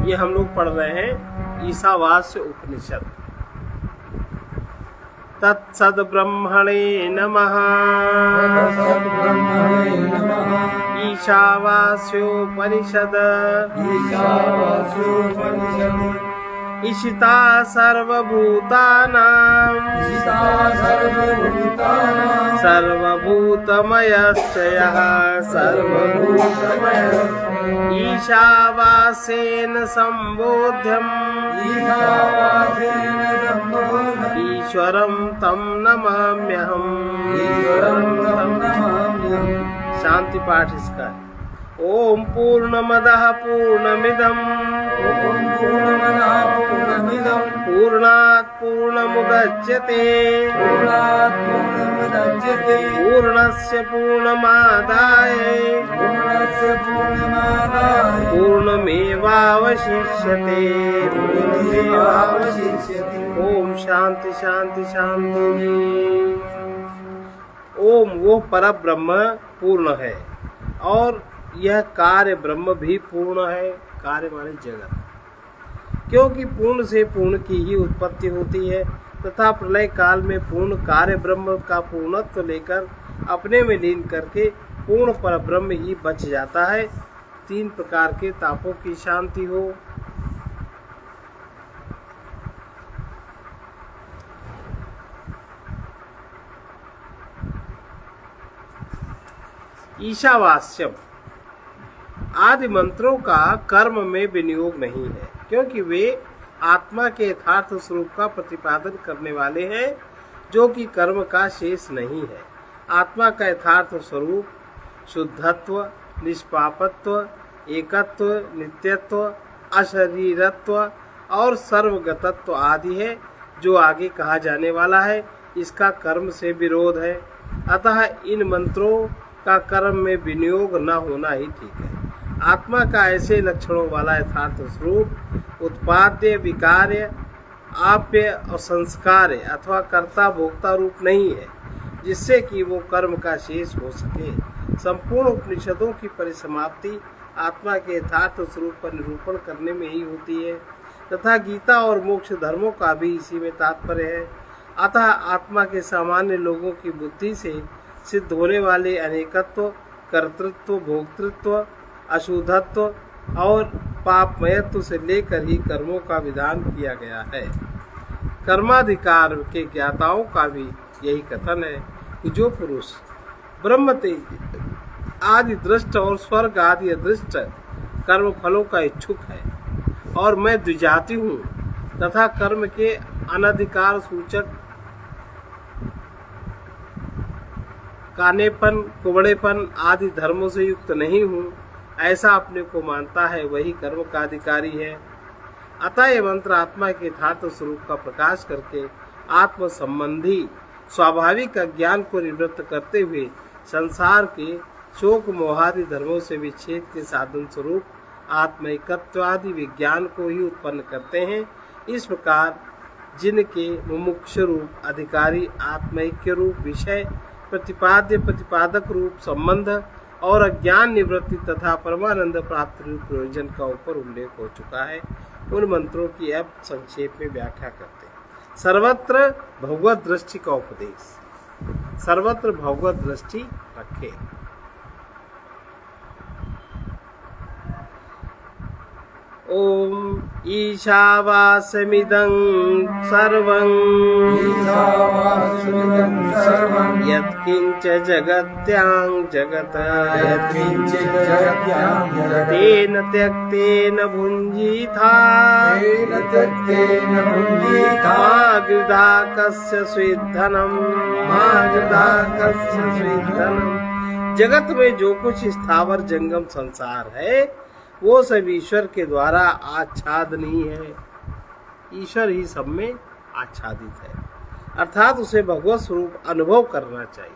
ये हम लोग पढ़ रहे हैं ईशावास्य उपनिषद। तत्सद ब्रह्मणे नमः। ईशावास्योपनिषद। ईशिता सर्वभूतानां सर्वभूतमयश्च यः ईशावास्येन सम्बोध्यम् ईश्वरं तं नमाम्यहम्। शांति पाठ इसका है। ओम पूर्णमदः पूर्णमिदम् पूर्णात् पूर्णमुदच्यते पूर्णस्य पूर्णमादाय पूर्णमेवावशिष्यते। ओम शांति शांति शांति। ओम वो परब्रह्म पूर्ण है और यह कार्य ब्रह्म भी पूर्ण है। कार्य माने जगत, क्योंकि पूर्ण से पूर्ण की ही उत्पत्ति होती है तथा प्रलय काल में पूर्ण कार्य ब्रह्म का पूर्णत्व लेकर अपने में लीन करके पूर्ण पर ब्रह्म ही बच जाता है। 3 प्रकार के तापों की शांति हो। ईशावास्यम आदि मंत्रों का कर्म में विनियोग नहीं है, क्योंकि वे आत्मा के यथार्थ स्वरूप का प्रतिपादन करने वाले हैं, जो कि कर्म का शेष नहीं है। आत्मा का यथार्थ स्वरूप शुद्धत्व, निष्पापत्व, एकत्व, नित्यत्व, अशरीरत्व और सर्वगतत्व आदि है, जो आगे कहा जाने वाला है। इसका कर्म से विरोध है, अतः इन मंत्रों का कर्म में विनियोग न होना ही ठीक है। आत्मा का ऐसे लक्षणों वाला यथार्थ स्वरूप उत्पाद्य, विकार्य, आप्य और संस्कार अथवा कर्ता भोक्ता रूप नहीं है, जिससे कि वो कर्म का शेष हो सके। संपूर्ण उपनिषदों की परिसमाप्ति आत्मा के यथार्थ स्वरूप पर निरूपण करने में ही होती है तथा गीता और मोक्ष धर्मों का भी इसी में तात्पर्य है। अतः आत्मा के सामान्य लोगों की बुद्धि से सिद्ध होने वाले अनेकत्व, कर्तृत्व, भोक्तृत्व, अशुद्धत्व और पापमयत्व से लेकर ही कर्मों का विधान किया गया है। कर्माधिकार के ज्ञाताओं का भी यही कथन है कि जो पुरुष ब्रह्म तेज आदि दृष्ट और स्वर्ग आदि अदृष्ट कर्म फलों का इच्छुक है और मैं द्विजाति हूँ तथा कर्म के अनधिकार सूचक कानेपन, कुबड़ेपन आदि धर्मों से युक्त नहीं हूँ, ऐसा अपने को मानता है, वही कर्म का अधिकारी है। अतः ये मंत्र आत्मा के यथार्थ स्वरूप का प्रकाश करके आत्म संबंधी स्वाभाविक ज्ञान को निवृत्त करते हुए संसार के शोक मोहादि धर्मों से विच्छेद के साधन स्वरूप आत्मैकत्वादि विज्ञान को ही उत्पन्न करते हैं। इस प्रकार जिनके मुमुक्ष रूप अधिकारी आत्मैक्य रूप विषय प्रतिपाद्य प्रतिपादक रूप संबंध और अज्ञान निवृत्ति तथा परमानंद प्राप्ति रूप प्रयोजन का ऊपर उल्लेख हो चुका है, उन मंत्रों की अब संक्षेप में व्याख्या करते हैं। सर्वत्र भगवत दृष्टि का उपदेश। सर्वत्र भगवत दृष्टि रखे। ओम ईशावास्यमिदं सर्वं यत्किंच जगत्यां जगत् तेन त्यक्तेन भुञ्जीथा मा गृधा कस्य स्वेद्धनं। जगत में जो कुछ स्थावर जंगम संसार है वो सब ईश्वर के द्वारा आच्छादनीय है। ईश्वर ही सब में आच्छादित है, अर्थात उसे भगवत स्वरूप अनुभव करना चाहिए,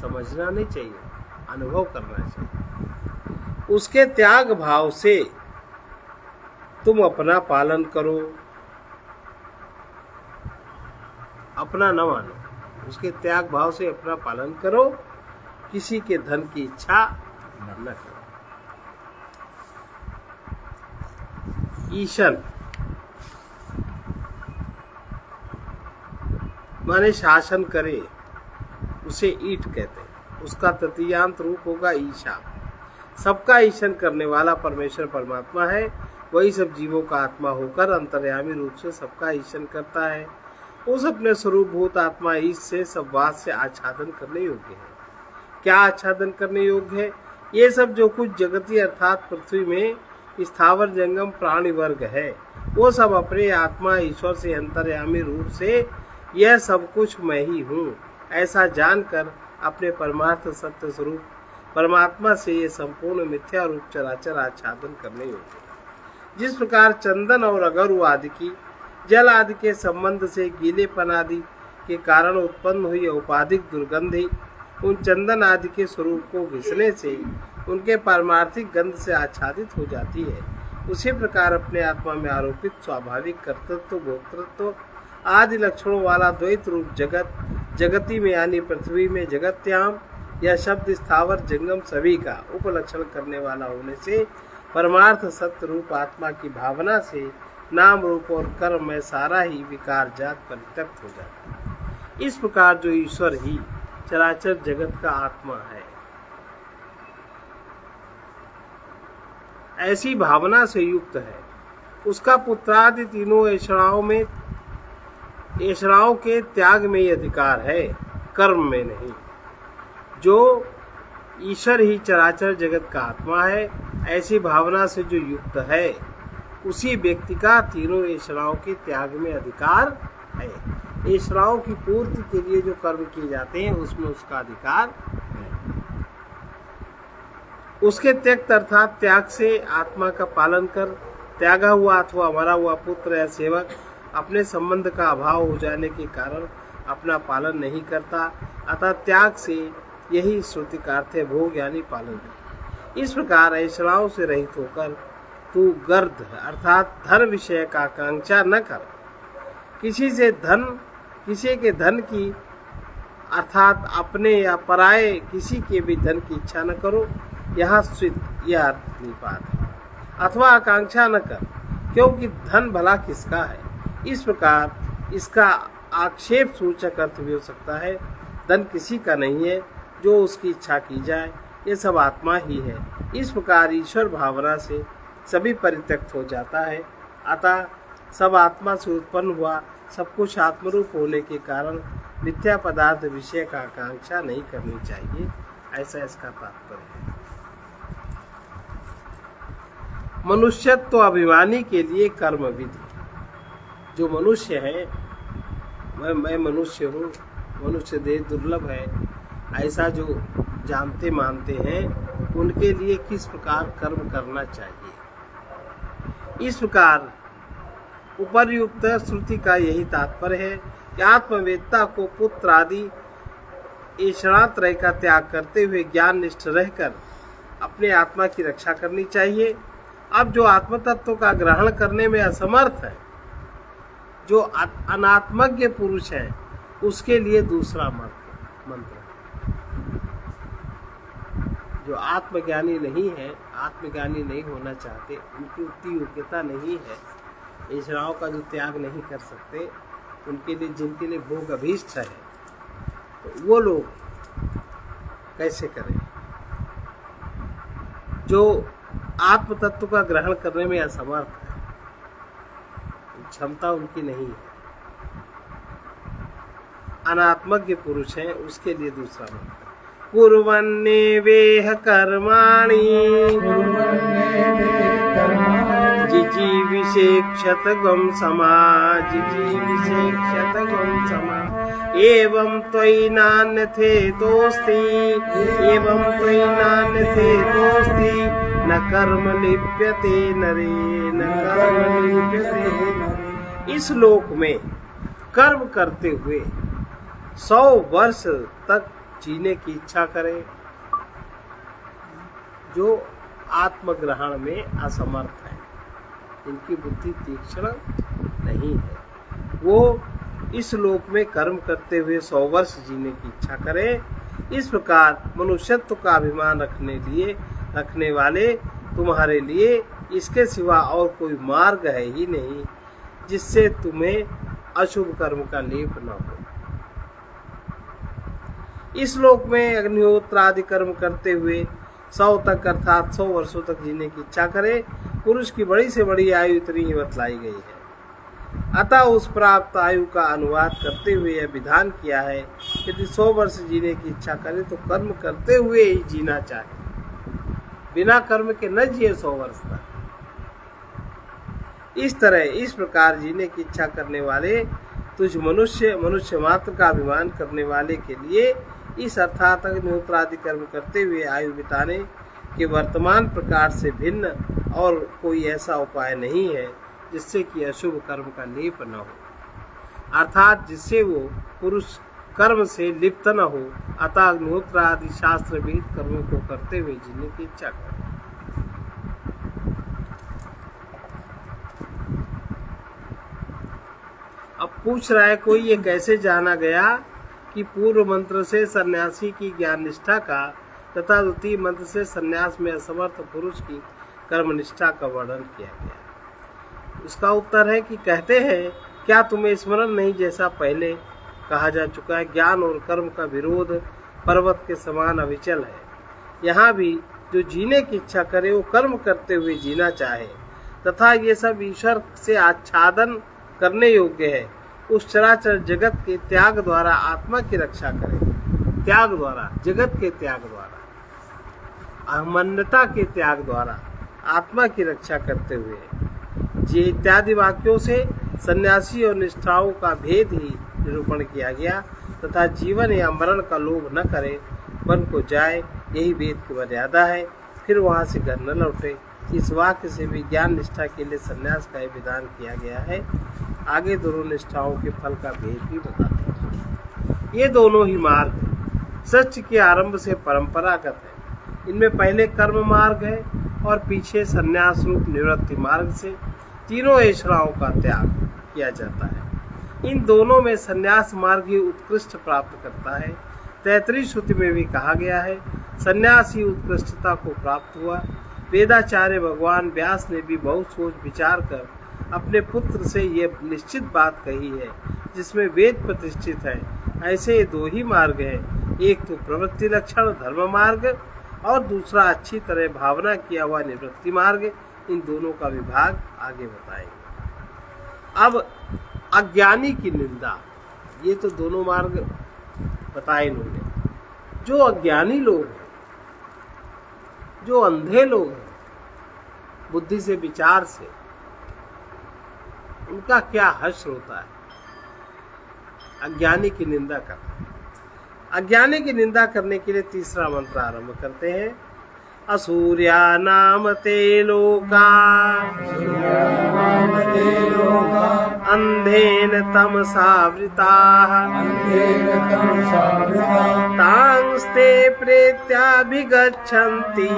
समझना नहीं चाहिए, अनुभव करना चाहिए। उसके त्याग भाव से तुम अपना पालन करो, अपना न मानो, उसके त्याग भाव से अपना पालन करो, किसी के धन की इच्छा न करो। ईशन माने शासन करे, उसे ईट कहते हैं। उसका तृतीयांत रूप होगा ईशा। सबका ईशन करने वाला परमेश्वर परमात्मा है। वही सब जीवों का आत्मा होकर अंतर्यामी रूप से सबका ईशन करता है। उस अपने स्वरूप भूत आत्मा ईश से सब वास से आच्छादन करने योग्य है। क्या आच्छादन करने योग्य है? ये सब जो कुछ जगती अर्थात पृथ्वी में स्थावर जंगम प्राणी वर्ग है, वो सब अपने आत्मा ईश्वर से अंतर्यामी रूप से यह सब कुछ मैं ही हूँ ऐसा जानकर अपने परमार्थ सत्य स्वरूप परमात्मा से ये संपूर्ण मिथ्या रूप चराचर आच्छादन करने योग्य। जिस प्रकार चंदन और अगरु आदि की जल आदि के संबंध से गीलेपन आदि के कारण उत्पन्न हुई औपाधिक दुर्गंधि उन चंदन आदि के स्वरूप को घिसने से उनके पारमार्थिक गंध से आच्छादित हो जाती है, उसी प्रकार अपने आत्मा में आरोपित स्वाभाविक कर्तृत्व भोक्तृत्व आदि लक्षणों वाला द्वैत रूप जगत जगती में यानी पृथ्वी में जगत्याम यह शब्द स्थावर जंगम सभी का उपलक्षण करने वाला होने से परमार्थ सत्य रूप आत्मा की भावना से नाम रूप और कर्म में सारा ही विकार जात परित्यक्त हो जाता है। इस प्रकार जो ईश्वर ही चराचर जगत का आत्मा है, ऐसी भावना से युक्त है, उसका पुत्रादि तीनों ऐषणाओं के त्याग में ही अधिकार है, कर्म में नहीं। जो ईश्वर ही चराचर जगत का आत्मा है, ऐसी भावना से जो युक्त है, उसी व्यक्ति का तीनों ऐषणाओं के त्याग में अधिकार है। ऐषणाओं की पूर्ति के लिए जो कर्म किए जाते हैं उसमें उसका अधिकार है। उसके त्यक्त अर्थात त्याग से आत्मा का पालन कर त्यागा हुआ अथवा मरा हुआ पुत्र या सेवक अपने संबंध का अभाव हो जाने के कारण अपना पालन नहीं करता, अतः त्याग से यही श्रुति का अर्थ है भोग यानी पालन। इस प्रकार ऐषणाओं से रहित होकर तू गर्द अर्थात धन विषय का आकांक्षा न कर। किसी के धन की अर्थात अपने या पराये किसी के भी धन की इच्छा न करो। यहाँ स्वित यह अर्थ निपात है। अथवा आकांक्षा न कर, क्योंकि धन भला किसका है। इस प्रकार इसका आक्षेप सूचक अर्थ भी हो सकता है, धन किसी का नहीं है, जो उसकी इच्छा की जाए, ये सब आत्मा ही है। इस प्रकार ईश्वर भावना से सभी परित्यक्त हो जाता है। अतः सब आत्मा से उत्पन्न हुआ, सब कुछ आत्मरूप होने के कारण मिथ्या पदार्थ विषय का आकांक्षा नहीं करनी चाहिए, ऐसा इसका तात्पर्य है। मनुष्यत्व अभिमानी के लिए कर्म विधि। जो मनुष्य है, मैं मनुष्य हूँ, मनुष्य देह दुर्लभ है, ऐसा जो जानते मानते हैं, उनके लिए किस प्रकार कर्म करना चाहिए। इस प्रकार उपर्युक्त श्रुति का यही तात्पर्य है कि आत्मवेत्ता को पुत्र आदि ऐषणात्रय का त्याग करते हुए ज्ञान निष्ठ रहकर अपने आत्मा की रक्षा करनी चाहिए। अब जो आत्म तत्व का ग्रहण करने में असमर्थ है, जो अनात्मज्ञ पुरुष है, उसके लिए दूसरा मंत्र। जो आत्मज्ञानी नहीं है, आत्मज्ञानी नहीं होना चाहते, उनकी उतनी योग्यता नहीं है, ऐषणाओं का जो त्याग नहीं कर सकते, उनके लिए जिनके लिए भोग अभीष्ट है, तो वो लोग कैसे करें। जो आत्म तत्व का ग्रहण करने में असमर्थ है, क्षमता उनकी नहीं है, अनात्मज्ञ पुरुष है, उसके लिए दूसरा मंत्र। कुर्वन्ने वेह कर्माणि जिजीविषेक्षत गम समाज जिजीविषेक्षत गम समाज एवं त्वयि नान्यथे दोस्ति एवं त्वयि नान्यथे दोस्ति न कर्म लिप्यते नरे न कर्म लिप्यते नरे। इस लोक में कर्म करते हुए 100 वर्ष तक जीने की इच्छा करे, जो आत्मग्रहण में असमर्थ है, इनकी बुद्धि तीक्ष्ण नहीं है, वो इस लोक में कर्म करते हुए 100 वर्ष जीने की इच्छा करे। इस प्रकार मनुष्यत्व का अभिमान रखने वाले तुम्हारे लिए इसके सिवा और कोई मार्ग है ही नहीं जिससे तुम्हें अशुभ कर्म का लेप न हो। इस लोक में अग्निहोत्र आदि कर्म करते हुए 100 तक अर्थात 100 वर्षों तक जीने की इच्छा करे। पुरुष की बड़ी से बड़ी आयु इतनी ही बतलाई गई है। अतः उस प्राप्त आयु का अनुवाद करते हुए यह विधान किया है, यदि 100 वर्ष जीने की इच्छा करे तो कर्म करते हुए ही जीना चाहे, बिना कर्म के न जिए 100 वर्ष तक। इस प्रकार जीने की इच्छा करने वाले तुझ मनुष्य मात्र का अभिमान करने वाले के लिए इस अर्थात अग्निहोत्र आदि कर्म करते हुए आयु बिताने के वर्तमान प्रकार से भिन्न और कोई ऐसा उपाय नहीं है जिससे कि अशुभ कर्म का लेप न हो, अर्थात जिससे वो पुरुष कर्म से लिप्त न हो। अतः अग्निहोत्र आदि शास्त्र विहित कर्मों को करते हुए जीने की इच्छा करे। अब पूछ रहा है कोई, ये कैसे जाना गया कि पूर्व मंत्र से सन्यासी की ज्ञान निष्ठा का तथा द्वितीय मंत्र से सन्यास में असमर्थ पुरुष की कर्म निष्ठा का वर्णन किया गया? उसका उत्तर है कि कहते हैं, क्या तुम्हें स्मरण नहीं जैसा पहले कहा जा चुका है, ज्ञान और कर्म का विरोध पर्वत के समान अविचल है। यहाँ भी जो जीने की इच्छा करे वो कर्म करते हुए जीना चाहे तथा ये सब ईश्वर से आच्छादन करने योग्य है, उस चराचर जगत के त्याग द्वारा आत्मा की रक्षा करे। त्याग द्वारा, जगत के त्याग द्वारा, अहमन्यता के त्याग द्वारा आत्मा की रक्षा करते हुए ये इत्यादि वाक्यों से सन्यासी और निष्ठाओं का भेद ही निरूपण किया गया तथा जीवन या मरण का लोभ न करे, वन को जाए, यही वेद की मर्यादा है, फिर वहाँ से घर न लौटे। इस वाक्य से भी ज्ञान निष्ठा के लिए सन्यास का विधान किया गया है। आगे दोनों निष्ठाओं के फल का भेद भी बताते हैं। ये दोनों ही मार्ग सच के आरंभ से परंपरागत है। इनमें पहले कर्म मार्ग है और पीछे सन्यास रूप निवृत्ति मार्ग से तीनों ऐश्वर्यों का त्याग किया जाता है। इन दोनों में सन्यास मार्ग ही उत्कृष्ट प्राप्त करता है। तैत्तिरीय श्रुति में भी कहा गया है, सन्यास ही उत्कृष्टता को प्राप्त हुआ। वेदाचार्य भगवान व्यास ने भी बहुत सोच विचार कर अपने पुत्र से यह निश्चित बात कही है, जिसमें वेद प्रतिष्ठित है। ऐसे दो ही मार्ग हैं, एक तो प्रवृत्ति लक्षण धर्म मार्ग और दूसरा अच्छी तरह भावना किया हुआ निवृत्ति मार्ग। इन दोनों का विभाग आगे बताएंगे। अब अज्ञानी की निंदा, ये तो दोनों मार्ग बताए इन्होंने। जो अज्ञानी लोग हैं, जो अंधे लोग हैं बुद्धि से विचार से, उनका क्या हश्र होता है अज्ञानी की निंदा करना। अज्ञानी की निंदा करने के लिए तीसरा मंत्र आरंभ करते हैं। असूर्या नाम ते लोका अंधेन तमसावृताः तांस्ते प्रेत्याभिगच्छन्ति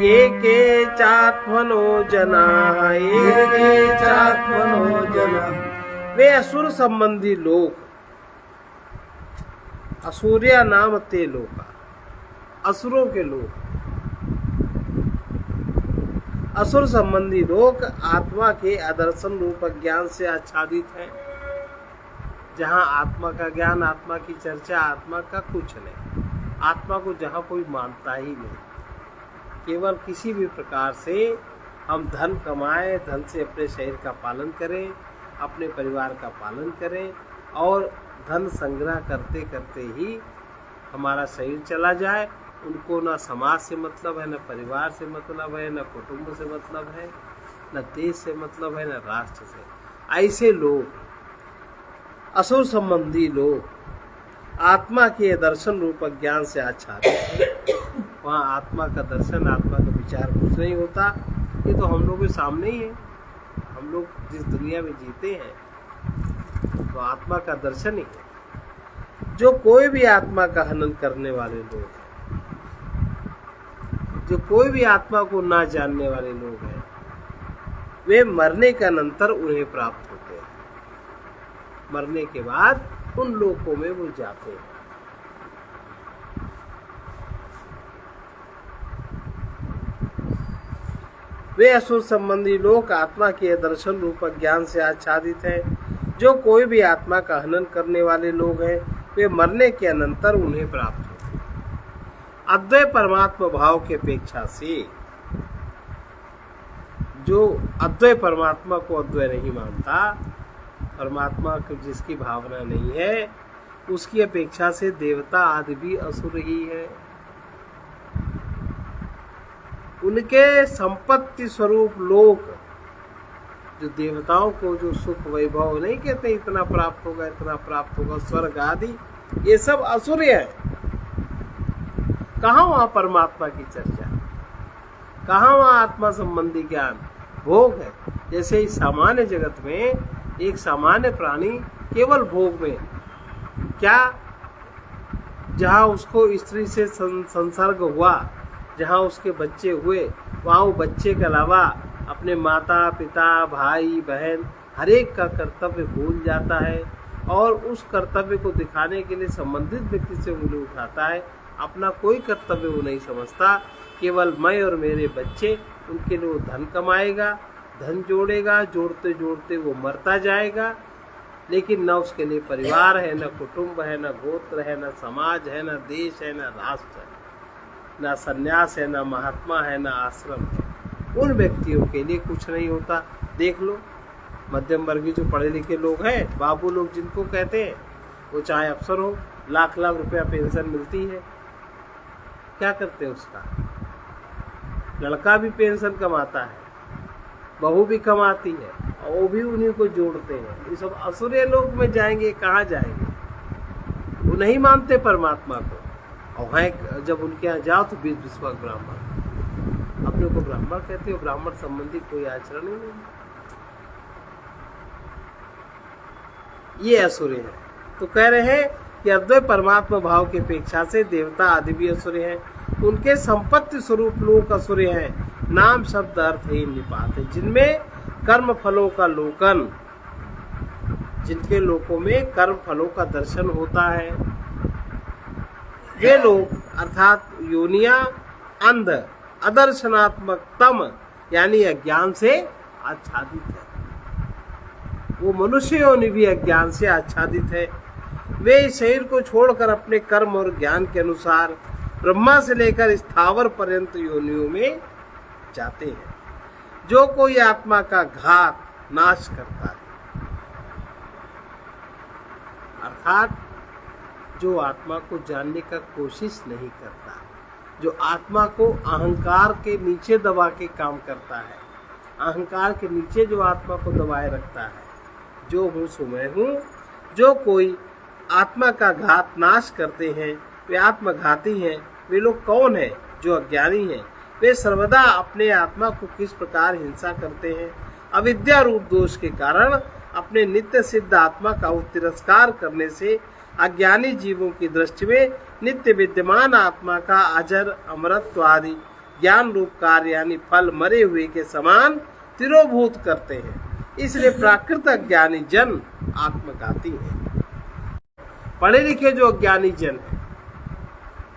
ये के चात्मनो जनाः वे असुर संबंधी लोग, असूर्या नाम ते लोका, असुरों के लोग, असुर संबंधी लोग आत्मा के अदर्शन रूप ज्ञान से आच्छादित हैं। जहाँ आत्मा का ज्ञान, आत्मा की चर्चा, आत्मा का कुछ नहीं, आत्मा को जहाँ कोई मानता ही नहीं। केवल किसी भी प्रकार से हम धन कमाएं, धन से अपने शरीर का पालन करें, अपने परिवार का पालन करें और धन संग्रह करते करते ही हमारा शरीर चला जाए। उनको ना समाज से मतलब है, न परिवार से मतलब है, न कुटुंब से मतलब है, न देश से मतलब है, न राष्ट्र से। ऐसे लोग, असुर संबंधी लोग आत्मा के दर्शन रूप ज्ञान से आच्छादित हैं। वहाँ आत्मा का दर्शन, आत्मा का विचार कुछ नहीं होता। ये तो हम लोग के सामने ही है। हम लोग जिस दुनिया में जीते हैं तो आत्मा का दर्शन ही है। जो कोई भी आत्मा का हनन करने वाले लोग हैं, जो कोई भी आत्मा को ना जानने वाले लोग हैं, वे मरने के अनंतर उन्हें प्राप्त होते हैं। मरने के बाद उन लोगों में वो जाते हैं। वे असुर संबंधी लोग आत्मा के दर्शन रूप ज्ञान से आच्छादित हैं। जो कोई भी आत्मा का हनन करने वाले लोग हैं, वे मरने के अनंतर उन्हें प्राप्त होते हैं। अद्वैत परमात्मा भाव की अपेक्षा से जो अद्वैत परमात्मा को अद्वैत नहीं मानता, परमात्मा की जिसकी भावना नहीं है, उसकी अपेक्षा से देवता आदि भी असुर ही है। उनके संपत्ति स्वरूप लोग, जो देवताओं को जो सुख वैभव नहीं कहते इतना प्राप्त होगा इतना प्राप्त होगा, स्वर्ग आदि, ये सब असुर है। कहाँ वहां परमात्मा की चर्चा, कहाँ वहां आत्मा संबंधी ज्ञान, भोग है। जैसे इस सामान्य जगत में एक सामान्य प्राणी केवल भोग में, क्या जहाँ उसको स्त्री से संसर्ग हुआ, जहाँ उसके बच्चे हुए, वहाँ वो बच्चे के अलावा अपने माता पिता भाई बहन हर एक का कर्तव्य भूल जाता है और उस कर्तव्य को दिखाने के लिए संबंधित व्यक्ति से उंगली उठाता है। अपना कोई कर्तव्य वो नहीं समझता, केवल मैं और मेरे बच्चे, उनके लिए वो धन कमाएगा, धन जोड़ेगा, जोड़ते जोड़ते वो मरता जाएगा, लेकिन न उसके लिए परिवार है, न कुटुंब है, न गोत्र है, न समाज है, न देश है, न राष्ट्र है, न सन्यास है, न महात्मा है, न आश्रम है। उन व्यक्तियों के लिए कुछ नहीं होता। देख लो मध्यम वर्गीय जो पढ़े लिखे लोग हैं, बाबू लोग जिनको कहते हैं, वो चाहे अफसर हो, लाख लाख रुपया पेंशन मिलती है, क्या करते हैं उसका? लड़का भी पेंशन कमाता है, बहू भी कमाती है, और वो भी उन्हीं को जोड़ते हैं। ये सब असुरे लोग में जाएंगे, कहाँ जाएंगे? वो नहीं मानते परमात्मा को। और हैं जब उनके यहाँ जाओ तो 20 ब्राह्मण, अपने को ब्राह्मण कहते हो, ब्राह्मण संबंधी कोई आचरण ही नहीं। ये असुरे हैं। तो कह रहे हैं कि अद्वैत परमात्मा भाव की अपेक्षा से देवता आदि भी असुरे हैं। उनके संपत्ति स्वरूप लोक असुरे हैं। नाम शब्द अर्थहीन निपात है, जिनमें कर्म फलों का लोकन, जिनके लोकों में कर्म फलों का दर्शन होता है, वे लोग अर्थात योनिया अंध अदर्शनात्मकतम यानी अज्ञान से आच्छादित है। वो मनुष्य योनि भी अज्ञान से आच्छादित है। वे इस शरीर को छोड़कर अपने कर्म और ज्ञान के अनुसार ब्रह्मा से लेकर स्थावर पर्यंत योनियों में जाते हैं। जो कोई आत्मा का घात नाश करता है, अर्थात जो आत्मा को जानने का कोशिश नहीं करता, जो आत्मा को अहंकार के नीचे दबा के काम करता है, अहंकार के नीचे जो आत्मा को दबाए रखता है, जो हूँ सो मैं हूँ, जो कोई आत्मा का घात नाश करते हैं, वे आत्मघाती हैं। वे लोग कौन हैं? जो अज्ञानी हैं। वे सर्वदा अपने आत्मा को किस प्रकार हिंसा करते हैं? अविद्या रूप दोष के कारण अपने नित्य सिद्ध आत्मा का तिरस्कार करने से अज्ञानी जीवों की दृष्टि में नित्य विद्यमान आत्मा का अजर अमरत्व आदि ज्ञान रूप कार्य यानी फल मरे हुए के समान तिरोभूत करते हैं। इसलिए प्राकृत अज्ञानी जन आत्मघाती हैं। पढ़े लिखे जो अज्ञानी जन हैं,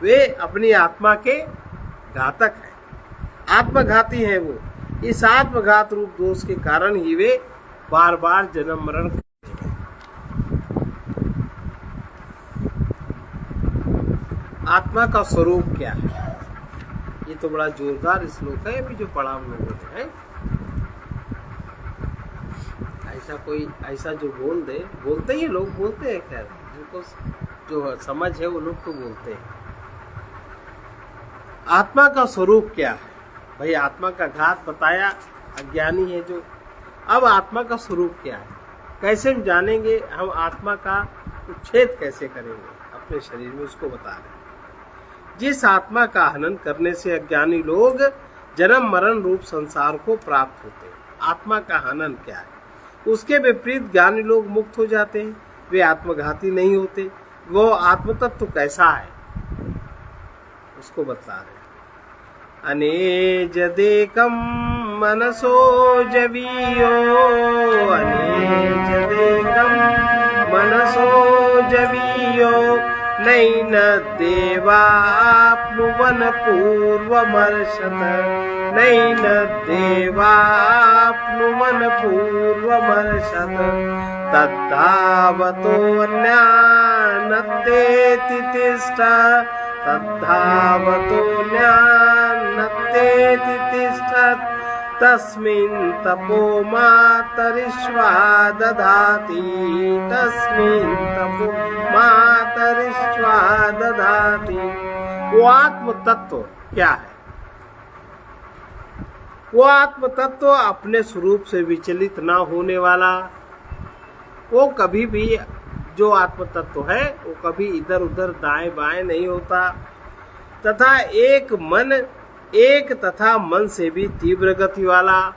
वे अपनी आत्मा के घातक हैं, आत्मघाती हैं। वो इस आत्मघात रूप दोष के कारण ही वे बार बार जन्म मरण करते हैं। आत्मा का स्वरूप क्या है? ये तो बड़ा जोरदार श्लोक है, अभी जो पढ़ा हम लोगों ने है। ऐसा जो बोलते ही लोग बोलते हैं, खैर जिनको जो समझ है वो लोग तो बोलते हैं। आत्मा का स्वरूप क्या है? भाई आत्मा का घात बताया, अज्ञानी है जो। अब आत्मा का स्वरूप क्या है? कैसे हम जानेंगे? हम आत्मा का उच्छेद कैसे करेंगे अपने शरीर में, उसको बता रहे हैं। जिस आत्मा का हनन करने से अज्ञानी लोग जन्म मरण रूप संसार को प्राप्त होते हैं, आत्मा का हनन क्या है? उसके विपरीत ज्ञानी लोग मुक्त हो जाते हैं, वे आत्मघाती नहीं होते। वो आत्मतत्व कैसा है उसको बता रहे हैं। अनेज देकम मनसो जवियो, अनेज देकम मनसो जवियो, नैन देवा आपनुवन पूर्वमर्शत, नैन देवाप्नुवन पूर्वमर्षत् तद्धावतोऽन्यान्नत्तेति तिष्ठ तद्धावतोऽन्यान्नत्तेति तिष्ठत् तस्मिन् तपो मातरिश्वा दधाति तस्मिन् तपो मातरिश्वा दधाति। वो आत्म तत्व क्या है? वो आत्म तत्व अपने स्वरूप से विचलित ना होने वाला, वो कभी भी जो आत्म तत्व है वो कभी इधर उधर दाएं बाएं नहीं होता, तथा एक तथा मन से भी तीव्र गति वाला।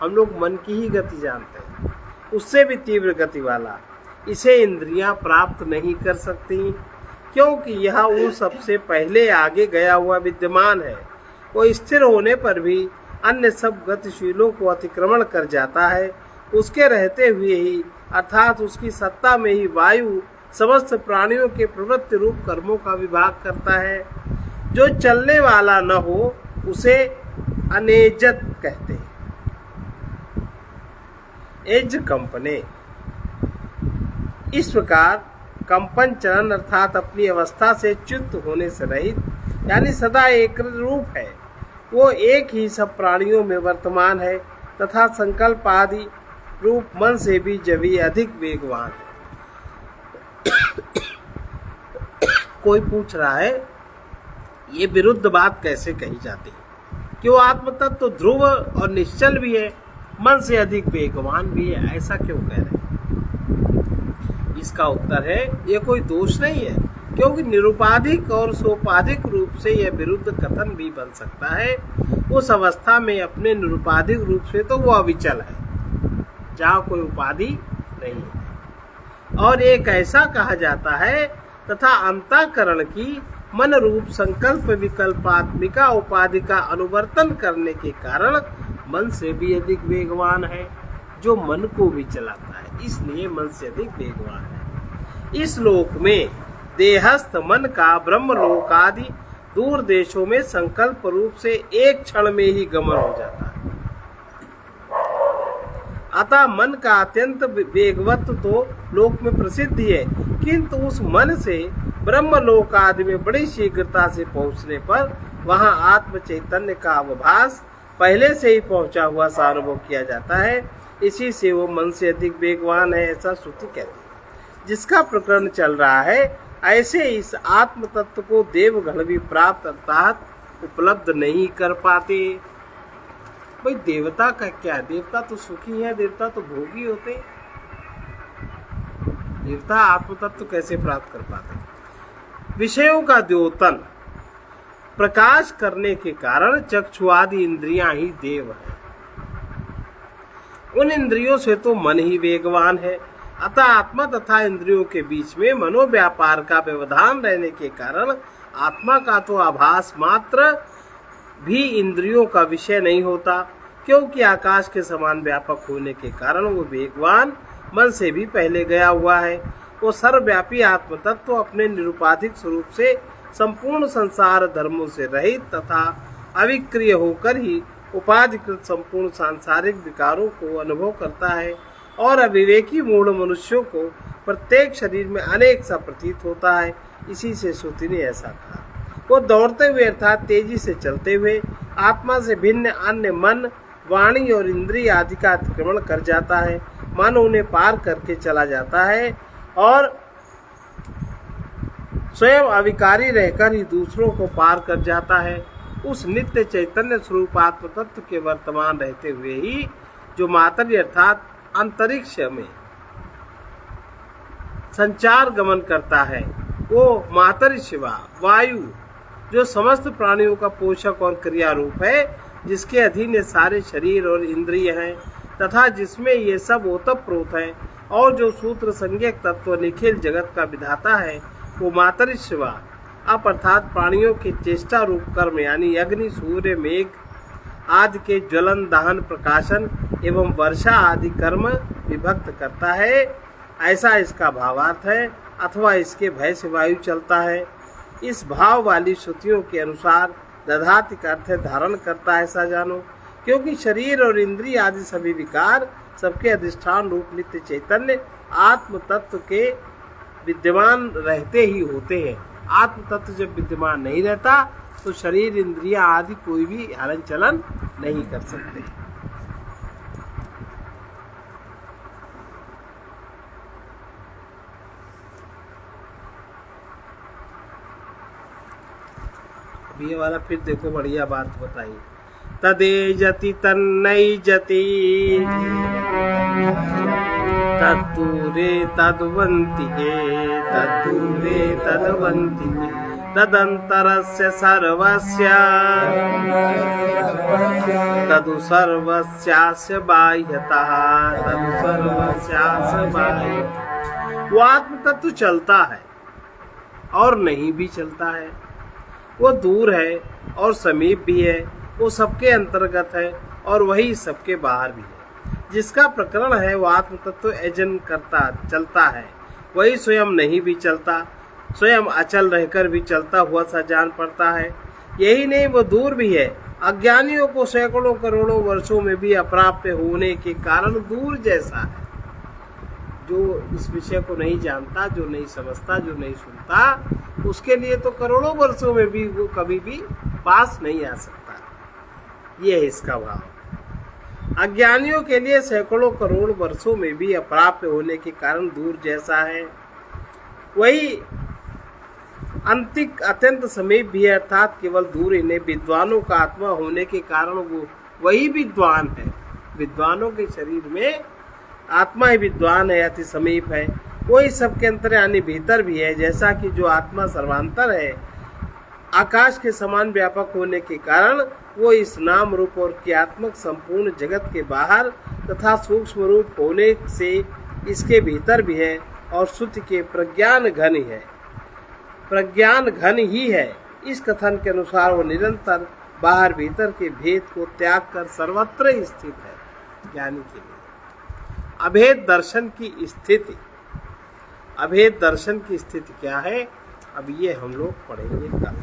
हम लोग मन की ही गति जानते हैं, उससे भी तीव्र गति वाला। इसे इंद्रियां प्राप्त नहीं कर सकती, क्योंकि यह उन सबसे पहले आगे गया हुआ विद्यमान है। वो स्थिर होने पर भी अन्य सब गतिशीलों को अतिक्रमण कर जाता है। उसके रहते हुए ही अर्थात उसकी सत्ता में ही वायु समस्त प्राणियों के प्रवृत्ति रूप कर्मों का विभाग करता है। जो चलने वाला न हो उसे अनेजत कहते हैं। एज कंपने। इस प्रकार कंपन चलन अर्थात अपनी अवस्था से च्युत होने से रहित यानी सदा एक रूप है। वो एक ही सब प्राणियों में वर्तमान है तथा संकल्प आदि रूप मन से भी जभी अधिक वेगवान है। कोई पूछ रहा है ये विरुद्ध बात कैसे कही जाती है कि वो आत्म तत्व तो ध्रुव और निश्चल भी है, मन से अधिक वेगवान भी है, ऐसा क्यों कह रहे हैं? इसका उत्तर है ये कोई दोष नहीं है, क्योंकि निरुपाधिक और सोपाधिक रूप से यह विरुद्ध कथन भी बन सकता है। उस अवस्था में अपने निरुपाधिक रूप से तो वो अविचल है, जहाँ कोई उपाधि नहीं है। और एक ऐसा कहा जाता है तथा अंतःकरण की मन रूप संकल्प विकल्पात्मिका उपाधि का अनुवर्तन करने के कारण मन से भी अधिक वेगवान है, जो मन को भी चलाता है, इसलिए मन से अधिक वेगवान है। इस लोक में देहस्थ मन का ब्रह्मलोक आदि दूर देशों में संकल्प रूप से एक क्षण में ही गमन हो जाता है। अतः मन का अत्यंत वेगवत तो लोक में प्रसिद्ध है, किंतु उस मन से ब्रह्मलोक आदि में बड़ी शीघ्रता से पहुंचने पर वहां आत्म चैतन्य का अवभास पहले से ही पहुंचा हुआ सा अनुभव किया जाता है। इसी से वो मन से अधिक वेगवान है, ऐसा श्रुति कहती है। जिसका प्रकरण चल रहा है, ऐसे इस आत्म तत्व को देवगण भी प्राप्त अर्थात उपलब्ध नहीं कर पाते। भाई देवता का क्या, देवता तो सुखी है, देवता तो भोगी होते, देवता आत्म तत्व कैसे प्राप्त कर पाते? विषयों का द्योतन प्रकाश करने के कारण चक्षुआदि इंद्रियां ही देव है। उन इंद्रियों से तो मन ही वेगवान है। अतः आत्मा तथा इंद्रियों के बीच में मनोव्यापार का व्यवधान रहने के कारण आत्मा का तो आभास मात्र भी इंद्रियों का विषय नहीं होता, क्योंकि आकाश के समान व्यापक होने के कारण वो वेगवान मन से भी पहले गया हुआ है। वो सर्वव्यापी आत्म तत्व अपने निरुपाधिक स्वरूप से संपूर्ण संसार धर्मों से रहित तथा अविक्रिय होकर ही उपाधिकृत संपूर्ण सांसारिक विकारों को अनुभव करता है। और अविवेकी मूढ़ मनुष्यों को प्रत्येक शरीर में अनेक सा प्रतीत होता है। इसी से श्रुति ने ऐसा कहा। वो दौड़ते हुए अर्थात तेजी से चलते हुए आत्मा से भिन्न अन्य मन, वाणी और इंद्रिय आदि का अतिक्रमण कर जाता है। मन उन्हें पार करके चला जाता है और स्वयं अविकारी रहकर ही दूसरों को पार कर जाता है। उस नित्य चैतन्य स्वरूप आत्म तत्व के वर्तमान रहते हुए ही जो मातरी अर्थात अंतरिक्ष में संचार गमन करता है, वो मातरी शिवा वायु जो समस्त प्राणियों का पोषक और क्रिया रूप है, जिसके अधीन ये सारे शरीर और इंद्रिय हैं तथा जिसमें ये सब ओतप्रोत हैं, और जो सूत्र संज्ञक तत्व निखिल जगत का विधाता है, वो मातरी शिवा अप अर्थात प्राणियों के चेष्टा रूप कर्म यानी अग्नि, सूर्य, मेघ आदि के ज्वलन, दहन, प्रकाशन एवं वर्षा आदि कर्म विभक्त करता है, ऐसा इसका भावार्थ है। अथवा इसके भय से वायु चलता है। इस भाव वाली श्रुतियों के अनुसार दधाति का अर्थ है धारण करता है, ऐसा जानो। क्योंकि शरीर और इंद्रिय आदि सभी विकार सबके अधिष्ठान रूप नित्य चैतन्य आत्म तत्व के विद्यमान रहते ही होते हैं। आत्म तत्व जब विद्यमान नहीं रहता तो शरीर इंद्रिया आदि कोई भी हलन चलन नहीं कर सकते। ये वाला फिर देखो, बढ़िया बात बताई। तदे जति तन्नई जति तत्तूरे तद्वन्तिके तत्तूरे तद्वन्तिके तदन्तरस्य सर्वस्य तदु सर्वस्यास्य बाह्यतः तदु सर्वस्यास्य बाह्यतः। वो आत्म तत्व चलता है और नहीं भी चलता है, वो दूर है और समीप भी है, वो सबके अंतर्गत है और वही सबके बाहर भी है। जिसका प्रकरण है वो आत्म तत्व एजन करता चलता है, वही स्वयं नहीं भी चलता, स्वयं अचल रहकर भी चलता हुआ सा जान पड़ता है। यही नहीं, वो दूर भी है। अज्ञानियों को सैकड़ों करोड़ों वर्षों में भी अप्राप्य होने के कारण दूर जैसा है। जो इस विषय को नहीं जानता, जो नहीं समझता, जो नहीं सुनता, उसके लिए तो करोड़ों वर्षों में भी वो कभी भी पास नहीं आ सकता। ये है इसका भाव। अज्ञानियों के लिए सैकड़ों करोड़ वर्षों में भी अप्राप्य होने के कारण दूर जैसा है, वही अंतिक अत्यंत समीप भी है, अर्थात केवल दूर ही नहीं। विद्वानों का आत्मा होने के कारण वो वही विद्वान है। विद्वानों के शरीर में आत्मा ही विद्वान है, अति समीप है, वही सबके अंतर्यामी भीतर भी है। जैसा कि जो आत्मा सर्वांतर है, आकाश के समान व्यापक होने के कारण वो इस नाम रूप और क्रियात्मक संपूर्ण जगत के बाहर तथा सूक्ष्म रूप होने से इसके भीतर भी है और शुद्ध के प्रज्ञान घन ही है, प्रज्ञान घन ही है। इस कथन के अनुसार वो निरंतर बाहर भीतर के भेद को त्याग कर सर्वत्र स्थित है। ज्ञानी के लिए अभेद दर्शन की स्थिति, अभेद दर्शन की स्थिति क्या है, अब ये हम लोग पढ़ेंगे कल।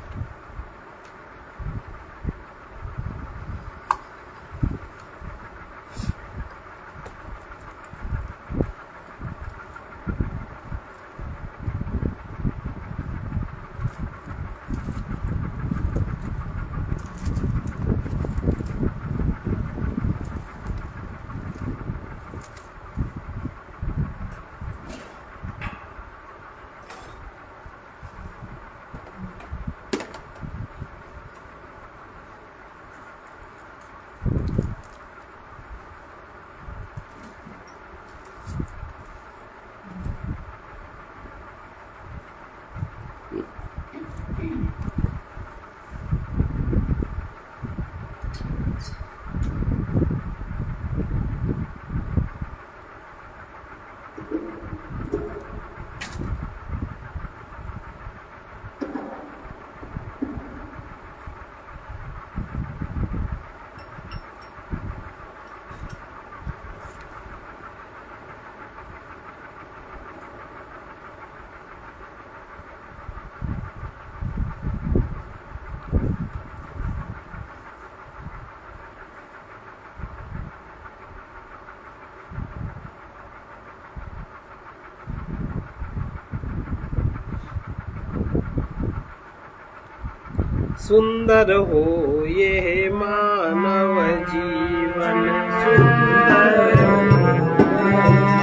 सुंदर हो ये मानव जीवन, सुंदर हो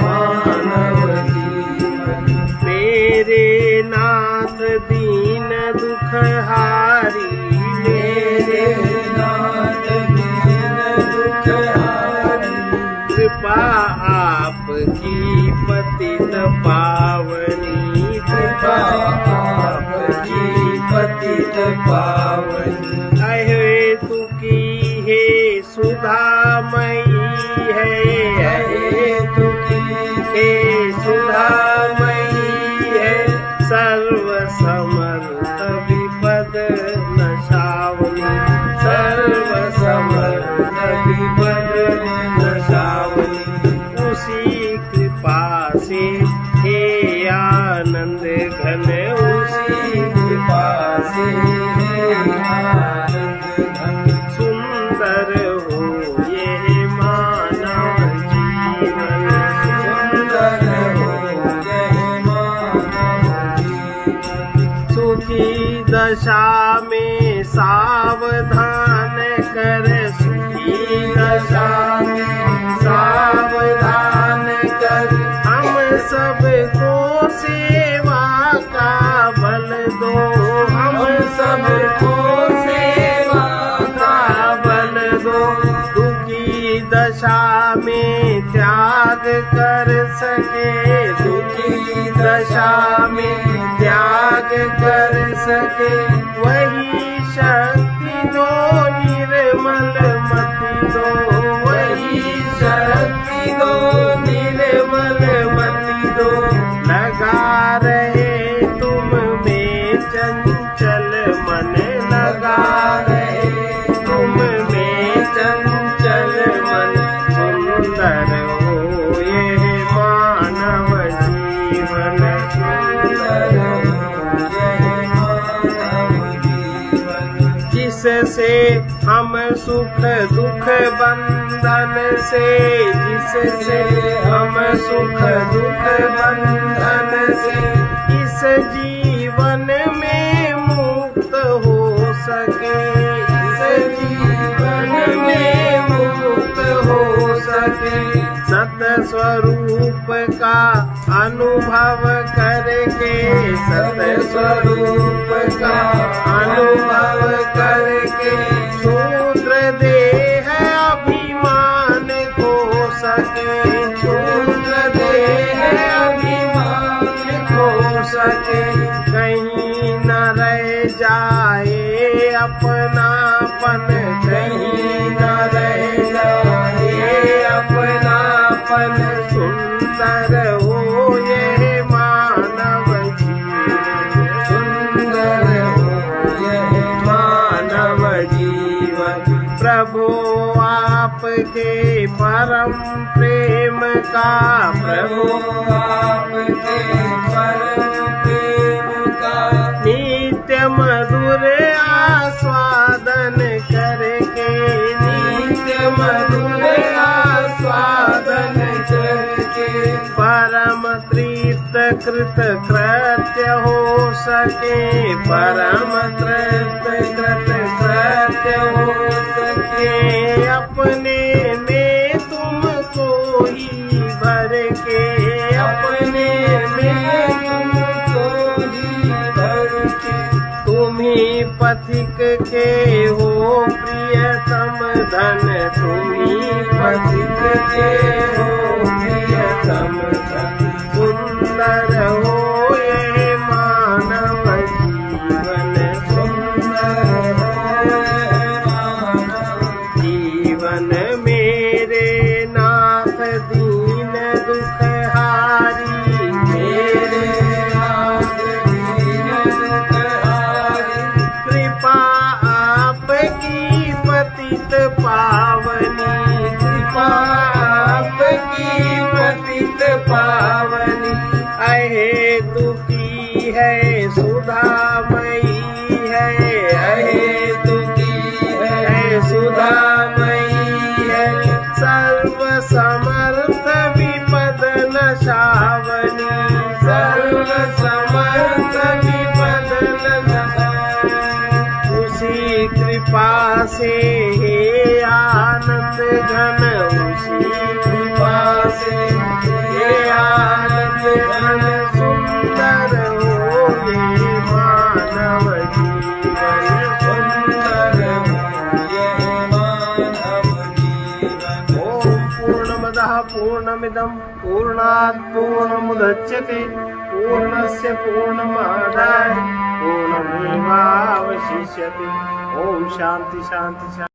मानव जीवन, मेरे नाथ दीन दुख हारी, मेरे नाथ दीन दुख हारी, कृपा आपकी पतित पावनी, कृपा आपकी पतित पावनी, अहे तुकी हे सुधामयी है, अहे तुकी हे सुधामयी है, सर्व समर्थ विपद नशावनी, सर्व समर्थ विपद नशावनी, उसी कृपा से हे आनंद घन, उसी कृपा से हे आनंद दुखी दशा में सावधान कर, सुखी दशा में सावधान कर, हम सबको सेवा का बल दो, हम सबको सेवा का बल दो। दुखी दशा में त्याग कर सके, दुखी दशा में त्याग कर सके, वही शक्ति दो निर्मल मति दो, वही शक्ति दो निर्मल मति दो। लगा रहे तुम में चंचल मन, लगा रहे तुम में चंचल मन, सुंदर हो ये मानव जीवन, सुंदर हो ये मानव जीवन। जिससे हम सुख दुख बंधन से, जिससे हम सुख दुख बंधन से, इस जीवन में मुक्त हो सके, इस जीवन में मुक्त हो सके। सत स्वरूप का अनुभव करके, सत स्वरूप का अनुभव करके, शूद्र देह अभिमान खो सके, शूद्र देह अभिमान खो सके। कहीं न रह जाए अपनापन, कहीं न रह जाए अपनापन, सुंदर हो ये मानव जीवन, सुंदर हो ये मानव जीवन। प्रभु आपके परम प्रेम का, प्रभु आपके परम प्रेम का, नित्य मधुर आस्वादन करके, नित्य मधुर आस्वादन करके, परम तृप्त कृत कृत्य हो सके, परम तृप्त कृत कृत्य हो सके। अपने में तुमको ही भर के, अपने में तुमको ही भर के, तुम ही पथिक के हो प्रियतम धन, तुम ही पथिक के हो प्रियतम धन, सुंदर हो ये मानव जीवन, सुंदर हो ये मानव जीवन। मेरे नाथ दीन दुखहारी, मेरे नाथ दीन दुखहारी, कृपा आपकी पतित पावनी, कृपा आपकी पतित पावनी। अहे दुखी है सुधामयी है, अहे दुखी है सुधामयी है, सर्व समर्थ विपद नशावनी, सर्व समर्थ विपद नशावनी। उसी कृपा से हे आनंद घन, उसी कृपा से हे आनंद घन, सुंदर हो ये मानव जीवन, सुंदर हो ये मानव जीवन। ओम पूर्णमदः पूर्णमिदं पूर्णात् पूर्णमुदच्यते, पूर्णस्य पूर्णमादाय पूर्णमेवावशिष्यते। ओम शांति शांति शांति।